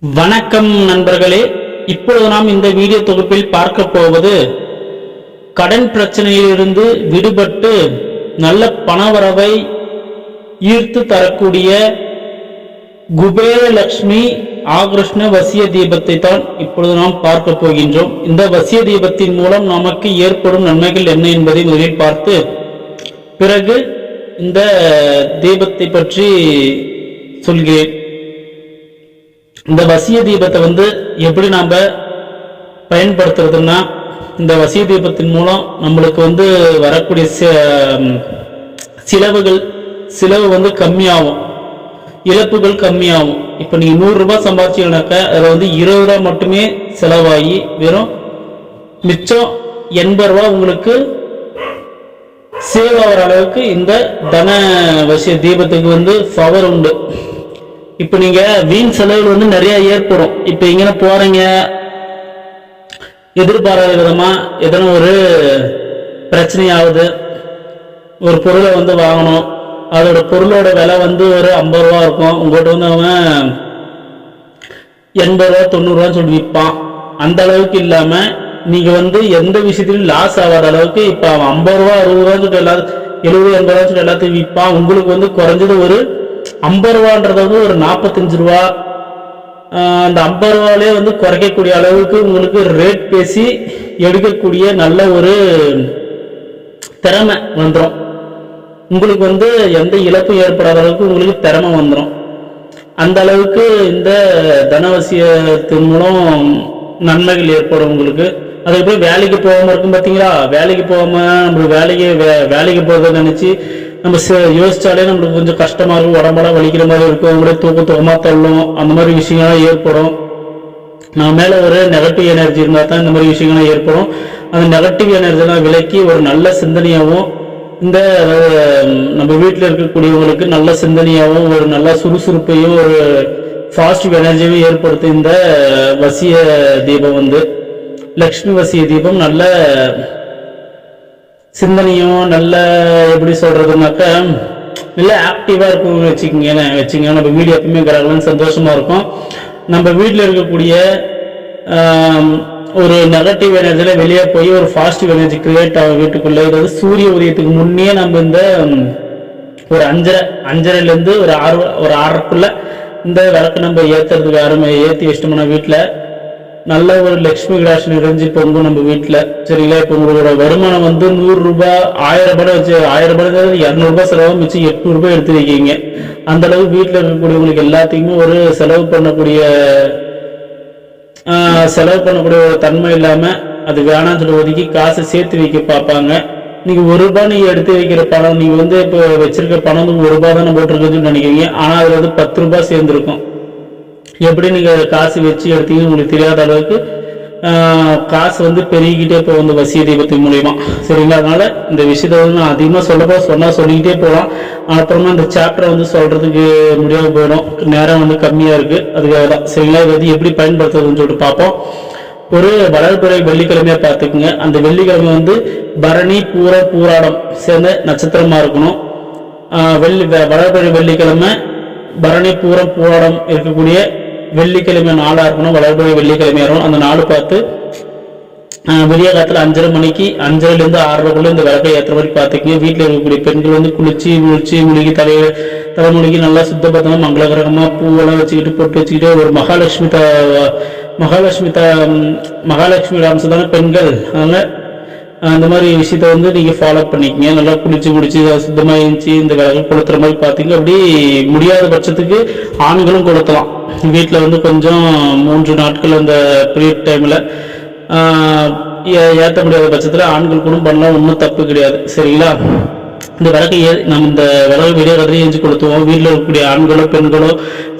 வணக்கம் நண்பர்களே. இப்பொழுது நாம் இந்த வீடியோ தொகுப்பில் பார்க்க போவது கடன் பிரச்சனையிலிருந்து விடுபட்டு நல்ல பணவரவை ஈர்த்து தரக்கூடிய குபேரலட்சுமி ஆக்ருஷ்ண வசிய தீபத்தை தான் இப்பொழுது நாம் பார்க்க போகின்றோம். இந்த வசிய தீபத்தின் மூலம் நமக்கு ஏற்படும் நன்மைகள் என்ன என்பதை முதலில் பார்த்து பிறகு இந்த தீபத்தை பற்றி சொல்கிறேன். இந்த வசிய தீபத்தை எப்படி நாம் பயன்படுத்துறதுன்னா, இந்த வசிய தீபத்தின் மூலம் நம்மளுக்கு வரக்கூடிய செலவு கம்மியாகும், இழப்புகள் கம்மியாகும். இப்போ நீங்கள் 100 ரூபாய் சம்பாதிச்சீங்கன்னாக்கா அதில் 20 ரூபா மட்டுமே செலவாகி வெறும் மிச்சம் 80 ரூபா உங்களுக்கு சேவ் ஆகிற அளவுக்கு இந்த தன வசிய தீபத்துக்கு பவர் உண்டு. இப்போ நீங்க வீண் செலவுகள் நிறைய ஏற்படும். இப்போ இங்கே போறீங்க, எதிர்பாராத விதமா எதனா ஒரு பிரச்சனையாவது, ஒரு பொருளை வாங்கணும், அதோட பொருளோட விலை ஒரு 50 ரூபா இருக்கும், உங்கள்கிட்ட அவன் 80 ரூபா 90 ரூபான்னு சொல்லி விற்பான். அந்த அளவுக்கு இல்லாம நீங்க எந்த விஷயத்திலும் லாஸ் ஆகாத அளவுக்கு இப்போ அவன் 50 ரூபா 60 ரூபான்னு சொல்லிட்டு எல்லாத்தையும் 70 80 ரூபான்னு சொல்லிட்டு எல்லாத்தையும் விற்பான். உங்களுக்கு குறைஞ்சது ஒரு 50 ரூபான்றது ஒரு 45 ரூபா, அந்த 50 ரூபாலே குறைக்கக்கூடிய அளவுக்கு உங்களுக்கு ரேட் பேசி எடுக்கக்கூடிய நல்ல ஒரு திறமை வந்துடும். உங்களுக்கு எந்த இழப்பும் ஏற்படாத அளவுக்கு உங்களுக்கு திறமை வந்துடும். அந்த அளவுக்கு இந்த தனவசியத்தின் மூலம் நன்மைகள் ஏற்படும் உங்களுக்கு. அதுக்கப்புறம் வேலைக்கு போகாம இருக்கும் பார்த்தீங்களா, வேலைக்கு போகாம நம்ம வேலைக்கு போகிறத நினைச்சு நம்ம யோசிச்சாலே நம்மளுக்கு கொஞ்சம் கஷ்டமா இருக்கும், உடம்பெல்லாம் வலிக்கிற மாதிரி இருக்கும், அவங்களே தூக்கமா தள்ளும், அந்த மாதிரி விஷயங்கள்லாம் ஏற்படும். நம்ம மேல ஒரு நெகட்டிவ் எனர்ஜி இருந்தால் தான் இந்த மாதிரி விஷயங்கள்லாம் ஏற்படும். அந்த நெகட்டிவ் எனர்ஜிலாம் விலக்கி ஒரு நல்ல சிந்தனையாகவும், இந்த நம்ம வீட்டில் இருக்கக்கூடியவங்களுக்கு நல்ல சிந்தனையாகவும் ஒரு நல்ல சுறுசுறுப்பையும் ஒரு பாசிட்டிவ் எனர்ஜியும் ஏற்படுத்தும் இந்த வசிய தீபம். லக்ஷ்மி வசிய தீபம் நல்ல சிந்தனையும் நல்ல எப்படி சொல்றதுனாக்கா நல்ல ஆக்டிவா இருக்கும் வச்சுக்கோங்க. நம்ம வீடு எப்பவுமே கிரகம்னு சந்தோஷமா இருக்கும். நம்ம வீட்டில் இருக்கக்கூடிய ஒரு நெகட்டிவ் எனர்ஜியில வெளியே போய் ஒரு பாசிட்டிவ் எனர்ஜி கிரியேட் ஆகும் வீட்டுக்குள்ள. இது சூரிய உதயத்துக்கு முன்னே நம்ம இந்த ஒரு 5:30 ஒரு 6:30 இந்த விளக்கு நம்ம ஏத்துறதுக்கு ஏற்றி வச்சிட்டோம்னா வீட்டில் நல்ல ஒரு லட்சுமி கடாட்சி நிறைஞ்சு பொங்கும் நம்ம வீட்டில். சரிங்களா? இப்போ உங்களோட வருமானம் 100 ரூபாய் 1000 ரூபாய் வச்சு 1000 ரூபாய் 200 ரூபாய் செலவு மிச்சம் 800 ரூபாய் எடுத்து வைக்கிங்க. அந்த அளவுக்கு வீட்டில் இருக்கக்கூடியவங்களுக்கு எல்லாத்தையுமே ஒரு செலவு பண்ணக்கூடிய ஒரு தன்மை இல்லாம அது வேணாம்னு சொல்லி ஒதுக்கி காசை சேர்த்து வைக்க பார்ப்பாங்க. நீங்க 1 ரூபாய் நீங்க எடுத்து வைக்கிற பணம், நீங்க இப்போ வச்சிருக்க பணம் 1 ரூபாய் தானே போட்டிருக்குன்னு நினைக்கிறீங்க. ஆனா அதுல 10 ரூபாய் சேர்ந்துருக்கும். எப்படி நீங்க காசு வச்சு எடுத்தீங்கன்னு உங்களுக்கு தெரியாத அளவுக்கு காசு பெருகிக்கிட்டே போகும் வசிய தீபத்தின் மூலியமா. சரிங்களா? அதனால இந்த விஷயத்த நான் அதிகமா சொல்லிக்கிட்டே போகலாம். அப்புறமா இந்த சாப்டரை சொல்றதுக்கு முடியாம போயிடும், நேரம் கம்மியா இருக்கு, அதுக்காக தான். சரிங்களா? இது எப்படி பயன்படுத்துறதுன்னு சொல்லிட்டு பார்ப்போம். ஒரு வளர்பிறை வெள்ளிக்கிழமையா பார்த்துக்குங்க. அந்த வெள்ளிக்கிழமை பரணி பூராடம் சேர்ந்த நட்சத்திரமா இருக்கணும். வளர்பிறை வெள்ளிக்கிழமை பரணி பூராடம் இருக்கக்கூடிய வெள்ளிக்கிழமை நாளா இருக்கணும். வளர்பிறை வெள்ளிக்கிழமையா இருக்கணும். அந்த நாள் பார்த்து விடிய காலத்துல 5:30 மணிக்கு 5:30 6:30 இந்த விளக்கை ஏற்ற மாதிரி பார்த்துக்கங்க. வீட்டில் இருக்கக்கூடிய பெண்கள் குளிச்சு முழுகி தலைமுழுகி நல்லா சுத்தபத்தமா மங்களகரமா பூவெல்லாம் வச்சுக்கிட்டு பொட்டு வச்சுக்கிட்டு ஒரு மகாலட்சுமி அம்சத்தான பெண்கள். அதனால அந்த மாதிரி விஷயத்த நீங்க ஃபாலோ பண்ணிக்கங்க. நல்லா குளிச்சு முடிச்சு சுத்தமா இருந்துச்சு இந்த விளக்கு கொளுத்துற மாதிரி பாத்தீங்க. அப்படி முடியாத பட்சத்துக்கு ஆண்களும் கொளுத்தலாம். வீட்டுல கொஞ்சம் 3 நாட்கள் அந்த பீரியட் டைம்ல ஏற்ற முடியாத பட்சத்துல ஆண்கள் கூட பண்ணலாம், ஒன்றும் தப்பு கிடையாது. சரிங்களா? இந்த விளக்கை நம்ம இந்த விளக்கு வெளியே கதிரி ஏஞ்சி கொளுத்துவோம். வீட்டில் இருக்கக்கூடிய ஆண்களோ பெண்களோ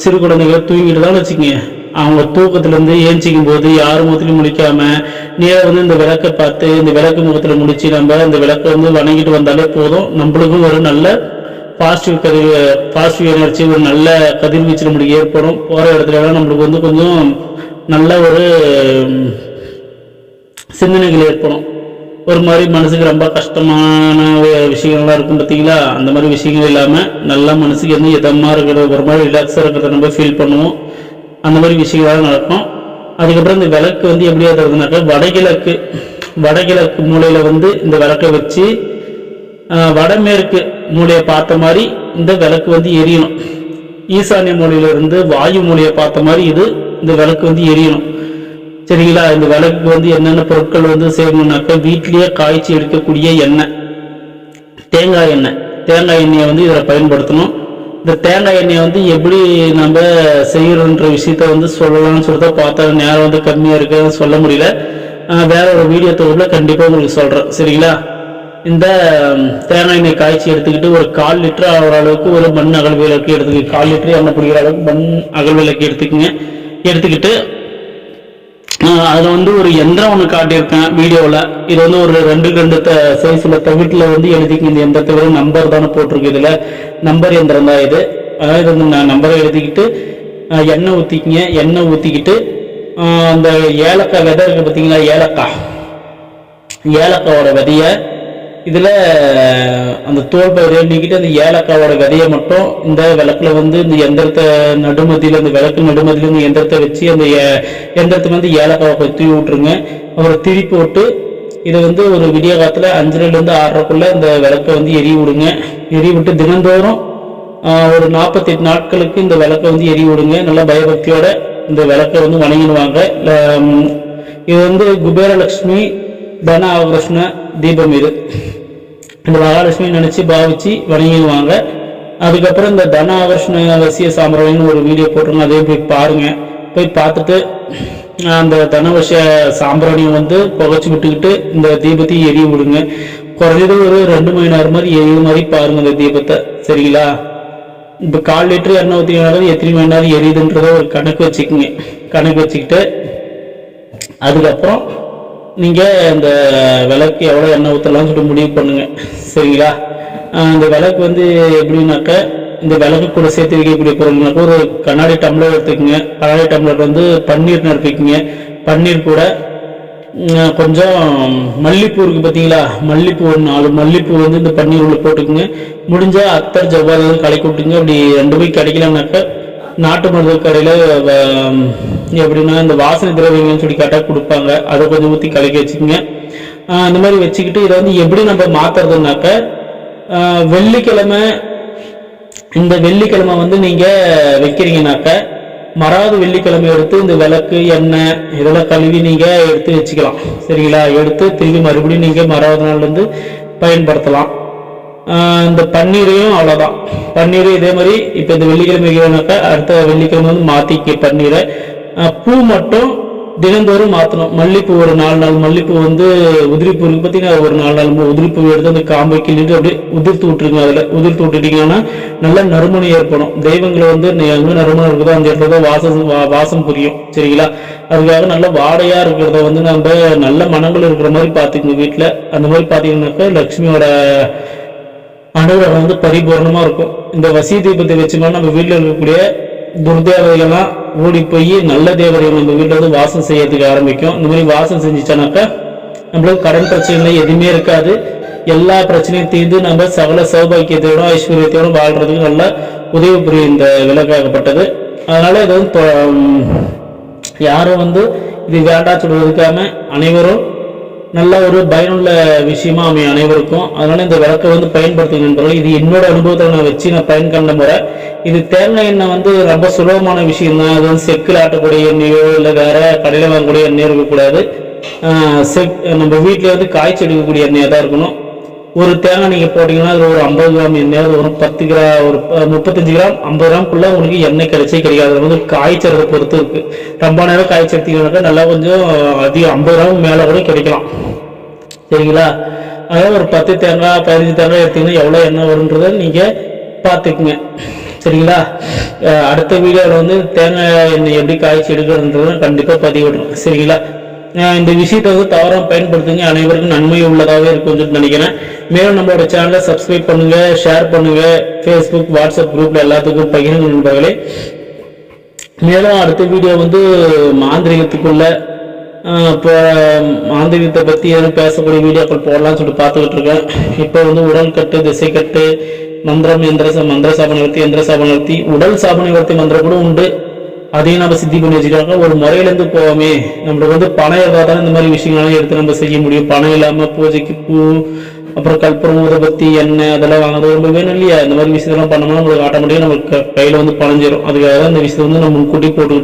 சிறு குழந்தைகளோ தூங்கிட்டு தான் வச்சுக்கோங்க. அவங்க தூக்கத்திலேருந்து ஏஞ்சிக்கும் போது யாரும் முகத்திலையும் முடிக்காம நேராக இந்த விளக்கை பார்த்து இந்த விளக்கு முகத்தில் முடிச்சு நம்ம இந்த விளக்கை வணங்கிட்டு வந்தாலே போதும். நம்மளுக்கும் ஒரு நல்ல பாசிட்டிவ் எனர்ஜி, ஒரு நல்ல கதிர்வீச்சு நம்மளுக்கு ஏற்படும். போகிற இடத்துல நம்மளுக்கு கொஞ்சம் நல்ல ஒரு சிந்தனைகள் ஏற்படும். ஒரு மாதிரி மனசுக்கு ரொம்ப கஷ்டமான விஷயங்கள்லாம் இருக்கும் பார்த்தீங்களா, அந்த மாதிரி விஷயங்கள் இல்லாமல் நல்லா மனசுக்கு இதமாக இருக்கிற ஒரு மாதிரி ரிலாக்ஸாக இருக்கிறத நம்ம ஃபீல் பண்ணுவோம். அந்த மாதிரி விஷயங்கள்லாம் நடக்கும். அதுக்கப்புறம் இந்த விளக்கு வந்து எப்படி ஏற்றுறதுனாக்கா வடகிழக்கு மூலையில் வந்து இந்த விளக்கை வச்சு வடமேற்கு மூலையை பார்த்த மாதிரி இந்த விளக்கு வந்து எரியணும். ஈசானிய மூலையிலிருந்து வாயு மூலையை பார்த்த மாதிரி இந்த விளக்கு வந்து எரியணும். சரிங்களா? இந்த விளக்கு வந்து என்னென்ன பொருட்கள் வந்து செய்யணும்னாக்கா வீட்லேயே காய்ச்சி எடுக்கக்கூடிய எண்ணெய், தேங்காய் எண்ணெயை வந்து இதில் பயன்படுத்தணும். இந்த தேங்காய் எண்ணெயை வந்து எப்படி நம்ம செய்யறோன்ற விஷயத்த வந்து சொல்லலாம்னு சொல்லிட்டு பார்த்தா நேரம் வந்து கம்மியாக இருக்குன்னு சொல்ல முடியல. வேற ஒரு வீடியோ தொகுப்புல கண்டிப்பாக உங்களுக்கு சொல்கிறேன். சரிங்களா? இந்த தேங்காய் எண்ணெய் காய்ச்சி எடுத்துக்கிட்டு ஒரு 1/4 லிட்டர் ஆகிற அளவுக்கு ஒரு மண் அகல் விளக்கு எடுத்துக்க, 1/4 லிட்டர் எண்ணெய் பிடிக்கிற அளவுக்கு மண் அகல் விளக்கு எடுத்துக்கிட்டு அதில் வந்து ஒரு எந்திரம் ஒன்று காட்டியிருக்கேன் வீடியோவில். இது வந்து ஒரு 2x2 சைஸில் தவிட்டில் வந்து எழுதிக்கு. இந்த எந்திரத்தை நம்பர் தானே போட்டிருக்கு, இதில் நம்பர் எந்திரம் தான் இது. அதாவது வந்து நான் நம்பரை எழுதிக்கிட்டு எண்ணெய் ஊற்றிக்கிட்டு அந்த ஏலக்காய் விதை இருக்குது பார்த்தீங்களா, ஏலக்காவோட விதையை இதில் அந்த தோல் பயிரை நீக்கிட்டு அந்த ஏலக்காவோட விதையை மட்டும் இந்த விளக்குல வந்து இந்த எந்திரத்தை நடுமதியில், அந்த விளக்கு நடுமதியில் இந்த எந்திரத்தை வச்சு அந்த எந்திரத்துக்கு வந்து ஏலக்காவை கொத்தி விட்டுருங்க. அப்புறம் திருப்பி விட்டு இதை வந்து ஒரு விடிய காலத்தில் 5லேருந்து 6:30க்குள்ள இந்த விளக்கை வந்து எரிய விட்டு தினந்தோறும் ஒரு 48 நாட்களுக்கு இந்த விளக்கை வந்து எரிய விடுங்க. நல்லா பயபக்தியோட இந்த விளக்கை வந்து வணங்கிடுவாங்க. இது வந்து குபேரலட்சுமி தன ஆகர்ஷண தீபம். இந்த மகாலட்சுமி நினைச்சு பாவிச்சு வணங்கிடுவாங்க. அதுக்கப்புறம் இந்த தன ஆகர்ஷண வசிய சாம்பிராணின்னு ஒரு வீடியோ போட்டிருங்க, அதே போய் பாருங்க. போய் பார்த்துட்டு அந்த தனவசிய சாம்பிராணியை வந்து புகைச்சு விட்டுக்கிட்டு இந்த தீபத்தையும் எரிய விடுங்க. குறைஞ்சது ஒரு 2 மணி நேரம் மாதிரி எரிய மாதிரி பாருங்க இந்த தீபத்தை. சரிங்களா? இப்போ 1/4 லிட்டர் எண்ணெய் ஊற்றினாலும் எத்தனை மணி நேரம் எரியுதுன்றத ஒரு கணக்கு வச்சுக்கிட்டு அதுக்கப்புறம் நீங்கள் இந்த விளக்கு எவ்வளோ எண்ணெய் ஊற்றலாம்னு சொல்லிட்டு முடிவு பண்ணுங்கள். சரிங்களா? இந்த விளக்கு வந்து எப்படின்னாக்கா இந்த விளக்கு கூட சேர்த்து வைக்கக்கூடிய பொருள்னாக்கா ஒரு கண்ணாடி டம்ளர் எடுத்துக்கோங்க. கண்ணாடி டம்ளர் வந்து பன்னீர் நிரப்பிக்குங்க. பன்னீர் கூட கொஞ்சம் மல்லிப்பூ இருக்குது பார்த்தீங்களா, மல்லிப்பூ ஒரு 4 மல்லிப்பூ வந்து இந்த பன்னீர் உள்ள போட்டுக்குங்க. முடிஞ்சால் அத்தர் ஜவ்வாது கலக்கி விட்டுங்க. அப்படி 2 போய் கிடைக்கலனாக்கா நாட்டு மருந்து கடையில் எப்படின்னா இந்த வாசனை திரவியங்கள்னு சொல்லி கேட்டால் கொடுப்பாங்க, அதை கொஞ்சம் ஊற்றி கலக்கி வச்சுக்கோங்க. இந்த மாதிரி வச்சுக்கிட்டு இதை வந்து எப்படி நம்ம மாற்றுறதுனாக்க வெள்ளிக்கிழமை வந்து நீங்கள் வைக்கிறீங்கனாக்க மறாவது வெள்ளிக்கிழமை எடுத்து இந்த விளக்கு எண்ணெய் இதெல்லாம் கழுவி நீங்கள் எடுத்து வச்சுக்கலாம். சரிங்களா? எடுத்து திரும்பி மறுபடியும் நீங்கள் மறாவது நாள் வந்து பயன்படுத்தலாம். இந்த பன்னீரையும் அவ்வளோதான். பன்னீர் இதே மாதிரி இப்போ இந்த வெள்ளிக்கிழமை வைக்கிறோம்னாக்கா அடுத்த வெள்ளிக்கிழமை வந்து மாற்றிக்க பன்னீரை. பூ மட்டும் தினந்தோறும் மாற்றணும். மல்லிப்பூ ஒரு 4 நாள் மல்லிப்பூ வந்து உதிரிப்பூ இருக்கு பார்த்தீங்கன்னா, ஒரு 4 நாள் உதிரிப்பூ எடுத்து அந்த காம்பை கிள்ளிட்டு அப்படியே உதிர்த்து விட்டுருங்க. அதில் உதிர்த்து விட்டுட்டீங்கன்னா நல்ல நறுமணம் ஏற்படும். தெய்வங்களை வந்து எங்கே நறுமணம் இருக்குதோ அந்த இடத்துல தான் வாசம் புரியும். சரிங்களா? அதுக்காக நல்ல வாடையாக இருக்கிறத வந்து நம்ம நல்ல மனங்கள் இருக்கிற மாதிரி பார்த்துக்கோங்க வீட்டில். அந்த மாதிரி பார்த்தீங்கன்னாக்கா லக்ஷ்மியோட அனுகிரகம் வந்து பரிபூர்ணமாக இருக்கும். இந்த வசி தீபத்தை வச்சுக்கோன்னா நம்ம வீட்டில் இருக்கக்கூடிய துர்தேவதைகள்லாம் ஓடி போய் நல்ல தேவதைகள் நம்ம வீட்டில் வந்து வாசம் செய்யறதுக்கு ஆரம்பிக்கும். இந்த மாதிரி வாசம் செஞ்சிச்சானாக்கா நம்மளுக்கு கடன் பிரச்சனை எதுவுமே இருக்காது. எல்லா பிரச்சனையும் தீர்ந்து நம்ம சகல சௌபாக்கியத்தோட ஐஸ்வர்யத்தோட வாழ்றதுக்கு நல்ல உதவி புரியும் இந்த விளக்காகப்பட்டது. அதனால இது வந்து யாரும் வந்து இது வேண்டாம் சொல்வதற்காம அனைவரும் நல்ல ஒரு பயனுள்ள விஷயமா அமையும் அனைவருக்கும். அதனால இந்த விளக்கை வந்து பயன்படுத்துங்க நண்பர்கள். இது என்னோட அனுபவத்தை நான் வச்சு நான் பயன் கண்ட முறை. இது தேங்காய் எண்ணெய் வந்து ரொம்ப சுலபமான விஷயம் தான். அது வந்து செக்கில் ஆட்டக்கூடிய எண்ணெயோ இல்லை வேற கடையில் வாங்கக்கூடிய எண்ணெய் இருக்கக்கூடாது. நம்ம வீட்டில் வந்து காய்ச்சி எடுக்கக்கூடிய எண்ணெயாக தான் இருக்கணும். ஒரு தேங்காய் நீங்கள் போட்டிங்கன்னா அதில் ஒரு 50 கிராம் எண்ணெய், ஒரு 10 கிராம், ஒரு 35 கிராம் 50 கிராம்குள்ளே உங்களுக்கு எண்ணெய் கிடைக்காது. அது வந்து காய்ச்சறதை பொறுத்து இருக்குது. ரொம்ப நேரம் காய்ச்சி எடுத்தீங்கன்னாக்கா நல்லா கொஞ்சம் அதிகம் 50 கிராம் மேலே கூட கிடைக்கலாம். சரிங்களா? அதாவது ஒரு 10 தேங்காய் 15 தேங்காய் எடுத்தீங்கன்னா எவ்வளோ எண்ணெய் வருன்றதை நீங்கள் பார்த்துக்குங்க. சரிங்களா? அடுத்த வீடியோவில் வந்து தேங்காய் எண்ணெய் எப்படி காய்ச்சி எடுக்கிறதுன்றதை கண்டிப்பாக பதிவிடுறோம். சரிங்களா? இந்த விஷயத்தை வந்து தவறாக பயன்படுத்துங்க. அனைவருக்கும் நன்மை உள்ளதாகவே இருக்கும்னு நினைக்கிறேன். மேலும் நம்மளோட சேனலை சப்ஸ்கிரைப் பண்ணுங்க, ஷேர் பண்ணுங்க, ஃபேஸ்புக் வாட்ஸ்அப் குரூப்ல எல்லாத்துக்கும் பகிருங்க நண்பர்களே. மேலும் அடுத்த வீடியோ வந்து மாந்திரிகத்துக்குள்ள இப்போ மாந்திரிகத்தை பற்றி எதுவும் பேசக்கூடிய வீடியோக்கள் போடலாம்னு சொல்லிட்டு பார்த்துக்கிட்டு இருக்கேன். இப்போ வந்து உடல் கட்டு, திசை கட்டு, மந்திரம், மந்திர சாபனை வர்த்தி, யந்திர சாபனை வர்த்தி, உடல் சாபனை வர்த்தி மந்திரம் கூட உண்டு. அதையும் நம்ம சித்தி பண்ணி வச்சுக்கிறாங்க. ஒரு முறையிலேருந்து போவோமே, நம்மளுக்கு வந்து பணம் இருந்தால் தான் இந்த மாதிரி விஷயங்கள்லாம் எடுத்து நம்ம செய்ய முடியும். பணம் இல்லாமல் பூஜைக்கு பூ, அப்புறம் கற்பூரம், ஊதுபத்தி, எண்ணெய் அதெல்லாம் வாங்குறது ரொம்ப வேணும் இல்லையா? இந்த மாதிரி விஷயத்தெல்லாம் பண்ணோம்னா நம்மளுக்கு ஆட்டோமேட்டிக்காக நம்மளுக்கு கையில் வந்து பணம் சேரும். அதுக்காக தான் இந்த விஷயத்தை வந்து நம்ம முன்கூட்டி போட்டுக்கிட்டு இருக்கோம்.